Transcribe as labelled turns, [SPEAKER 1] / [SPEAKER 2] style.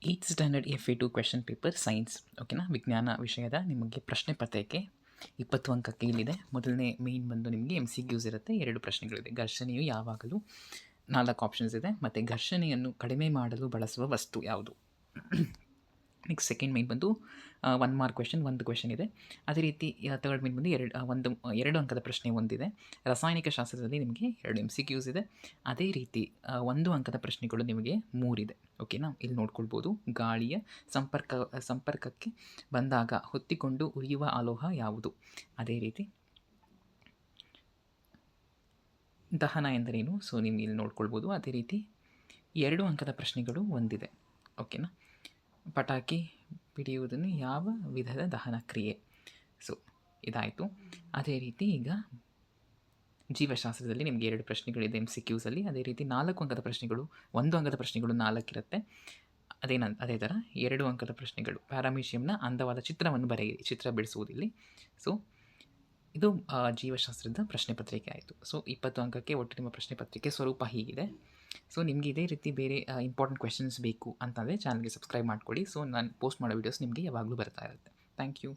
[SPEAKER 1] 8th standard FA2 question paper science ಓಕೆನಾ, ವಿಜ್ಞಾನ ವಿಷಯದ ನಿಮಗೆ ಪ್ರಶ್ನೆ ಪತ್ರಿಕೆ 20 ಅಂಕಕ್ಕೆ ಇಲ್ಲಿದೆ. ಮೊದಲನೇ ಮೇಯ್ನ್ ಬಂದು ನಿಮಗೆ MCQs ಇರುತ್ತೆ. 2 ಪ್ರಶ್ನೆಗಳಿದೆ. ಘರ್ಷಣೆಯು ಯಾವಾಗಲೂ 4 ಆಪ್ಷನ್ಸ್ ಇದೆ. ಮತ್ತು ಘರ್ಷಣೆಯನ್ನು ಕಡಿಮೆ ಮಾಡಲು ಬಳಸುವ ವಸ್ತು ಯಾವುದು? ನೆಕ್ಸ್ಟ್ ಸೆಕೆಂಡ್ ಮೇನ್ ಬಂದು 1 ಮಾರ್ಕ್ ಕ್ವೆಶನ್, ಒಂದು ಕ್ವೆಶನ್ ಇದೆ. ಅದೇ ರೀತಿ ಥರ್ಡ್ ಮೇನ್ ಬಂದು 2 ಅಂಕದ ಪ್ರಶ್ನೆ ಒಂದಿದೆ. ರಾಸಾಯನಿಕ ಶಾಸ್ತ್ರದಲ್ಲಿ ನಿಮಗೆ 2 MCQs ಇದೆ. ಅದೇ ರೀತಿ 1 ಅಂಕದ ಪ್ರಶ್ನೆಗಳು ನಿಮಗೆ 3 ಇದೆ. ಓಕೆನಾ, ಇಲ್ಲಿ ನೋಡ್ಕೊಳ್ಬೋದು. ಗಾಳಿಯ ಸಂಪರ್ಕಕ್ಕೆ ಬಂದಾಗ ಹೊತ್ತಿಕೊಂಡು ಉರಿಯುವ ಅಲೋಹ ಯಾವುದು? ಅದೇ ರೀತಿ ದಹನ ಎಂದರೇನು? ಸೊ ನಿಮ್ಗೆ ಇಲ್ಲಿ ನೋಡ್ಕೊಳ್ಬೋದು. ಅದೇ ರೀತಿ 2 ಅಂಕದ ಪ್ರಶ್ನೆಗಳು ಒಂದಿದೆ. ಓಕೆನಾ, ಪಟಾಕಿ ಬಿಡಿಯುವುದನ್ನು ಯಾವ ವಿಧದ ದಹನ ಕ್ರಿಯೆ? ಸೊ ಇದಾಯಿತು. ಅದೇ ರೀತಿ ಈಗ ಜೀವಶಾಸ್ತ್ರದಲ್ಲಿ ನಿಮಗೆ 2 ಪ್ರಶ್ನೆಗಳಿದೆ MCQsಲ್ಲಿ. ಅದೇ ರೀತಿ 4 ಅಂಕದ ಪ್ರಶ್ನೆಗಳು, 1 ಅಂಕದ ಪ್ರಶ್ನೆಗಳು 4 ಇರುತ್ತೆ. ಅದೇ ಥರ 2 ಅಂಕದ ಪ್ರಶ್ನೆಗಳು. ಪ್ಯಾರಾಮೀಷಿಯಂನ ಅಂದವಾದ ಚಿತ್ರವನ್ನು ಬರೆಯಿರಿ. ಚಿತ್ರ ಬಿಡಿಸುವುದಿಲ್ಲಿ. ಸೊ ಇದು ಜೀವಶಾಸ್ತ್ರದ ಪ್ರಶ್ನೆ ಪತ್ರಿಕೆ ಆಯಿತು. ಸೊ 20 ಅಂಕಕ್ಕೆ ಒಟ್ಟು ನಿಮ್ಮ ಪ್ರಶ್ನೆ ಪತ್ರಿಕೆ ಸ್ವರೂಪ ಹೀಗಿದೆ. ಸೊ ನಿಮಗೆ ಇದೇ ರೀತಿ ಬೇರೆ ಇಂಪಾರ್ಟೆಂಟ್ ಕ್ವೆಶನ್ಸ್ ಬೇಕು ಅಂತಂದರೆ ಚಾನಲ್ಗೆ ಸಬ್ಸ್ಕ್ರೈಬ್ ಮಾಡ್ಕೊಳ್ಳಿ. ಸೊ ನಾನು ಪೋಸ್ಟ್ ಮಾಡೋ ವೀಡಿಯೋಸ್ ನಿಮಗೆ ಯಾವಾಗಲೂ ಬರ್ತಾ ಇರುತ್ತೆ. Thank you.